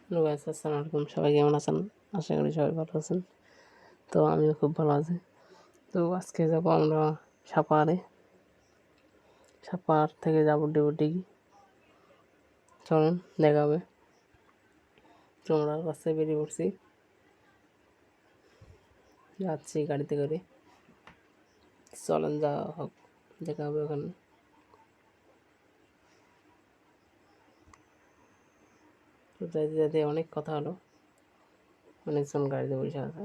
Hello guys, আসসালামু আলাইকুম। সবাই কেমন আছেন? আশা করি সবাই ভালো আছেন। তো আমিও খুব ভালো আছি। তো আজকে যাব আমরা সাপাহারে। সাপাহার থেকে যাব ডিউটি। চলেন দেখা হবে। তো আমরা রাস্তায় বেরিয়ে পড়ছি, যাচ্ছি গাড়িতে করে। চলেন যাওয়া হোক, দেখা হবে ওখানে। তো যাইতে যাইতে অনেক কথা হলো, অনেকজন গাড়িতে বসে আছে।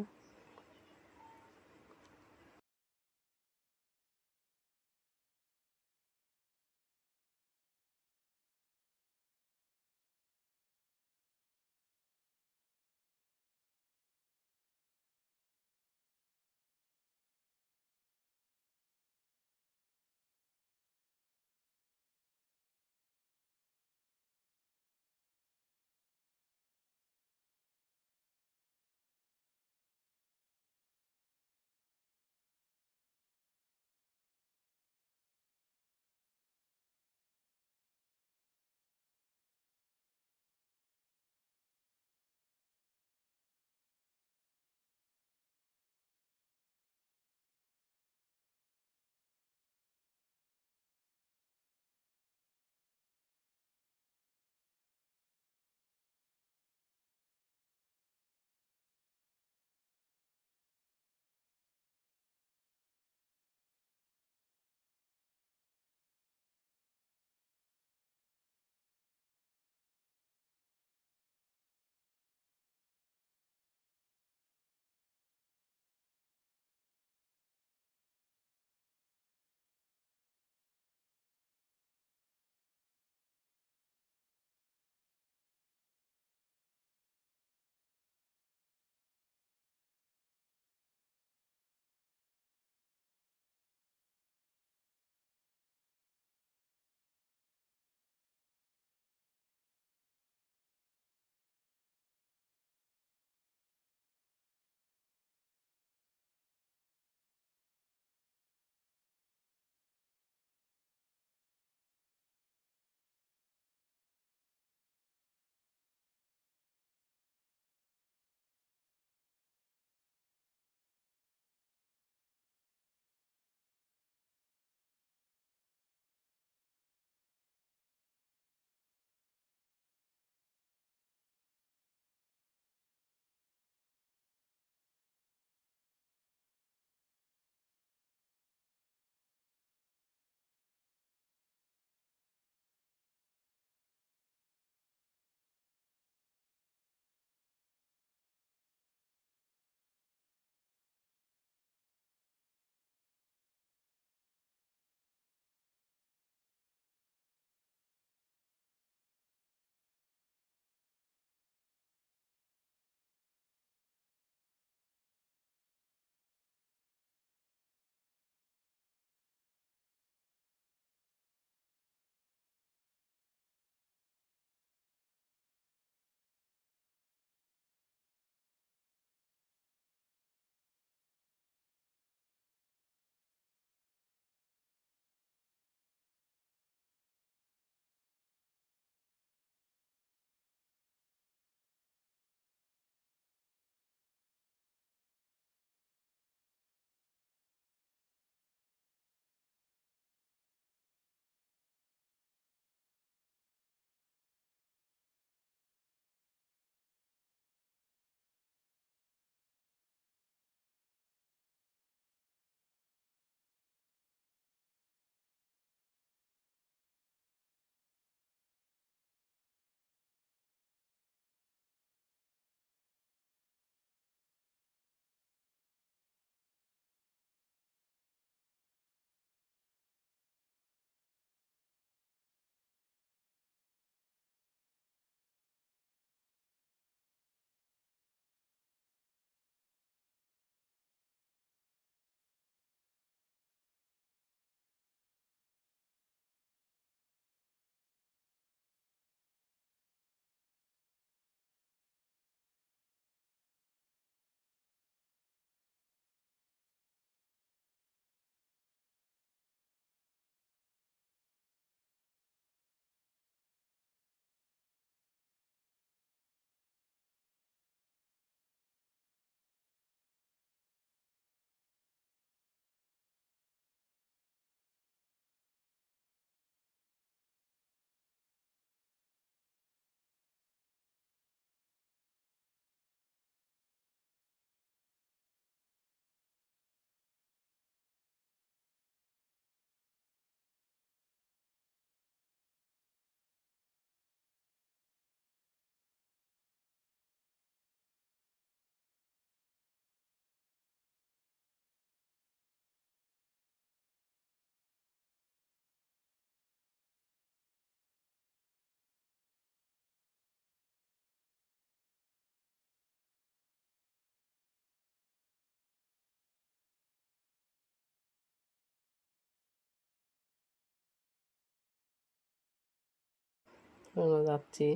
আমরা যাচ্ছি,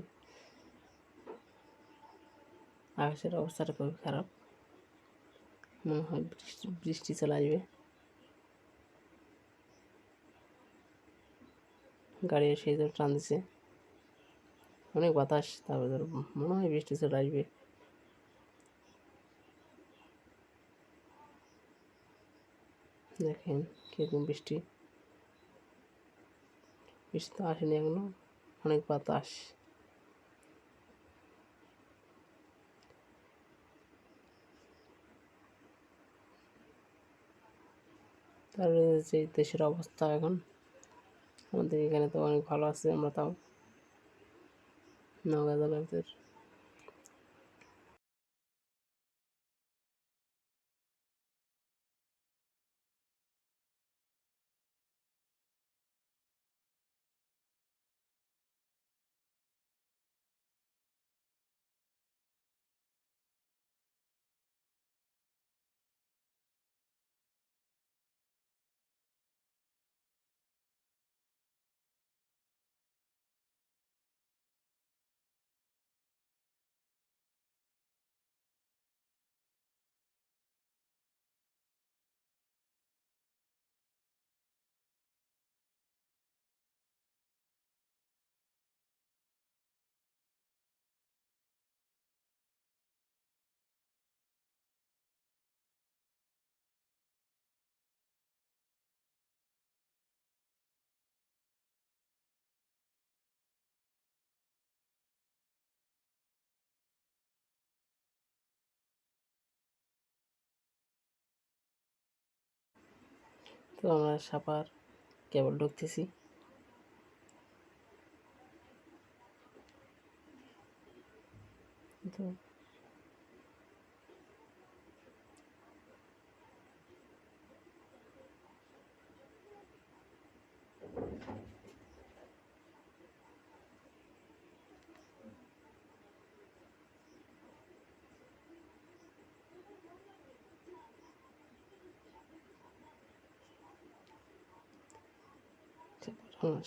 আকাশের অবস্থাটা খুবই খারাপ, মনে হয় বৃষ্টি চলে আসবে। গাড়ি এসে টান দিছে, অনেক বাতাস, তারপর মনে হয় বৃষ্টি চলে আসবে। দেখেন কীরকম বৃষ্টি, বৃষ্টি তো আসেনি এখনো, অনেক বাতাস। তারপরে যে দেশের অবস্থা এখন, আমাদের এখানে তো অনেক ভালো আছে, আমরা তাও নওগাঁ জেলার। তো আমরা সাপার কেবল ঢুকতেছি। তো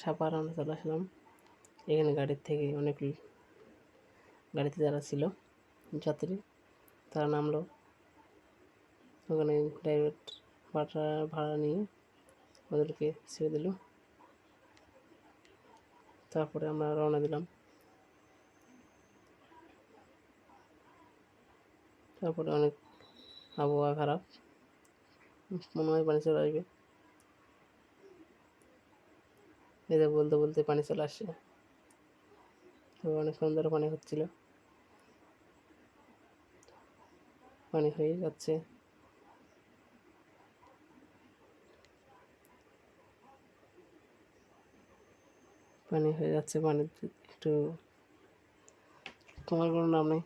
সাপার আমরা চলে আসলাম। এখানে গাড়িতে যারা ছিল যাত্রী, তারা নামলো, ওখানে ড্রাইভার ভাড়া নিয়ে ওদেরকে ছেড়ে দিল। তারপরে আমরা রওনা দিলাম। তারপরে অনেক আবহাওয়া খারাপ, মনে হয় পানি চলে আসবে। এদের বলতে বলতে পানি চলে আসছে, অনেকক্ষণ ধরে পানি হচ্ছিল, পানি হয়ে যাচ্ছে। পানি একটু কমার কোনো নাম নেই।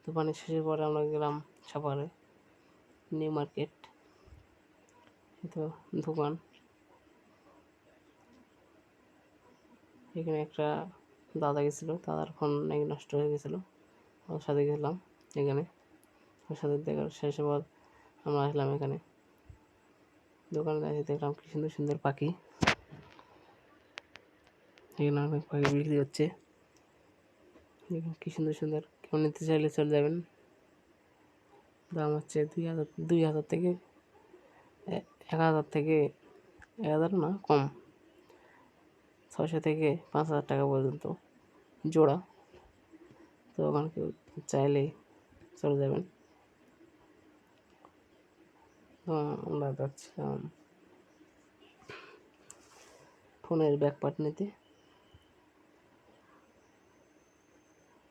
তো পানি শেষের পরে আমরা গেলাম সাপারে নিউ মার্কেট, তো দোকান। এখানে একটা দাদা গেছিলো, দাদার ফোন নাকি নষ্ট হয়ে গেছিলো, ওর সাথে গেলাম এখানে, ওর সাথে দেখার শেষে পর আমরা আসলাম এখানে দোকানে। এসে দেখলাম কি সুন্দর সুন্দর পাখি, এখানে অনেক পাখি বিক্রি হচ্ছে। দেখুন কি সুন্দর সুন্দর, কেউ নিতে চাইলে চলে যাবেন। দাম হচ্ছে 2,000 থেকে 1,000 থেকে 1,000 না কম, 600 থেকে 5,000 টাকা পর্যন্ত জোড়া। তো ওখানে কেউ চাইলেই চলে যাবেন। তো আমরা যাচ্ছিলাম ফোনের ব্যাকপার্ট নিতে,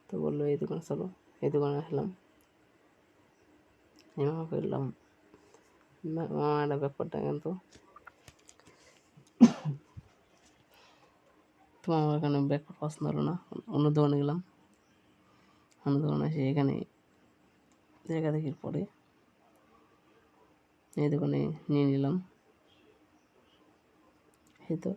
তো বললো এই দোকানে চলো, এই দোকানে আসলাম। এভাবে করলাম, মামা একটা ব্যাকপার্টটা কিন্তু তো আমার এখানে ব্যাকপার্ট পছন্দ হলো না, অন্য দোকানে গেলাম। অন্য দোকানে এসে এখানে দেখা দেখির পরে এই দোকানে নিয়ে নিলাম। এই তো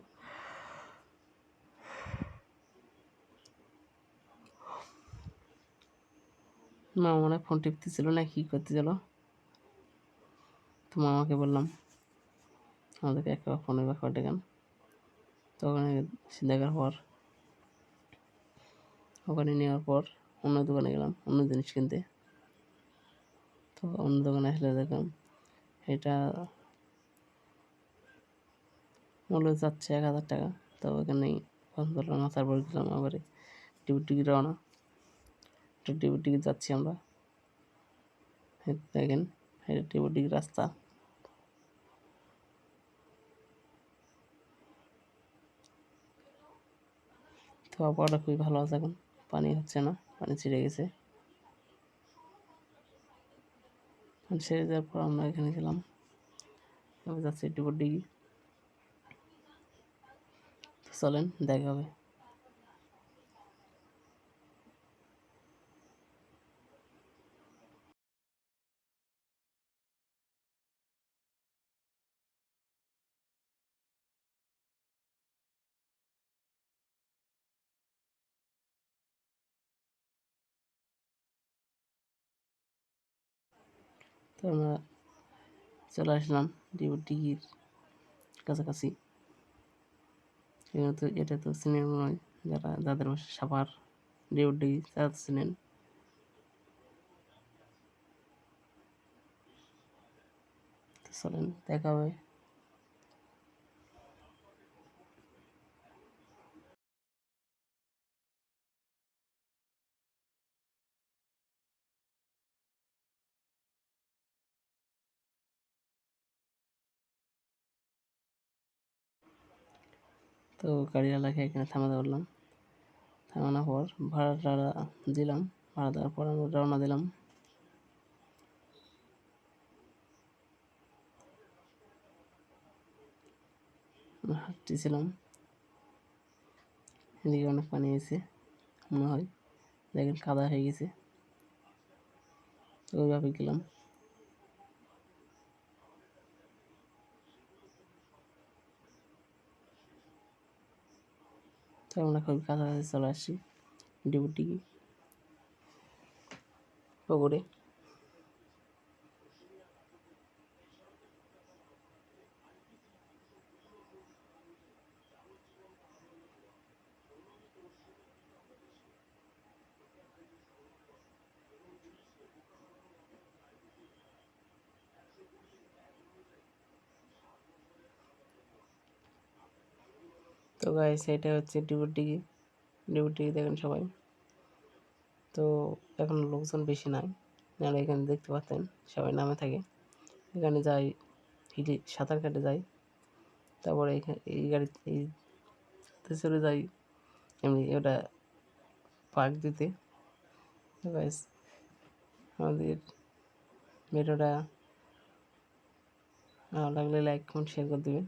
মামা মনে হয় ফোন টিপতেছিল না কি করতেছিল, তো মামাকে বললাম আমাদেরকে একটা ফোনের ব্যাপার দেখান। তো ওখানে দেখার পর ওখানে নেওয়ার পর অন্য দোকানে গেলাম অন্য জিনিস কিনতে। তো অন্য দোকানে আসলে দেখলাম এটা মূল্য যাচ্ছে 1,000 টাকা। তো ওখানেই পছন্দ হলো না, তারপর গেলাম আবার টিকিট রওনা। তো টিকিট যাচ্ছি আমরা, দেখেন এটা টিকিট রাস্তা। তো আবহাওয়াটা খুবই ভালো আছে এখন, পানি হচ্ছে না, পানি ছিঁড়ে গেছে। পানি ছেড়ে যাওয়ার পর আমরা এখানে গেলাম, আমি যাচ্ছি টিকিট। তো চলেন দেখা হবে। তো আমরা চলে আসলাম টিকিট কাছাকাছি। এটা তো চিনেন মনে হয়, যাদের বাসা সাভার, ডিউটি তারা তো চিনেন। চলেন দেখা হবে। তো গাড়িওয়ালাকে এখানে থামাতে বললাম, থামানোর পর ভাড়া দিলাম। ভাড়া দেওয়ার পর আমরা রওনা দিলাম। হাঁটতেছিলাম, এদিকে অনেক পানি হয়েছে মনে হয়, দেখেন কাদা হয়ে গেছে। তো ওইভাবে গেলাম। তো আমরা খুব কাছাকাছি চলে আসছি ডিউটি পুকুরে। তো গাইস এটা হচ্ছে ডিউটি দেখেন সবাই। তো এখন লোকজন বেশি নাই, আপনারা এখানে দেখতে পাচ্ছেন সবাই নামে থাকে। এখানে যাই, সাঁতার কাটে যাই, তারপরে এখানে এই গাড়িতে চলে যাই এমনি ওটা পার্ক দিতে। তো গাইস আমাদের ভিডিওটা ভালো লাগলে লাইক কমেন্ট শেয়ার করে দেবেন।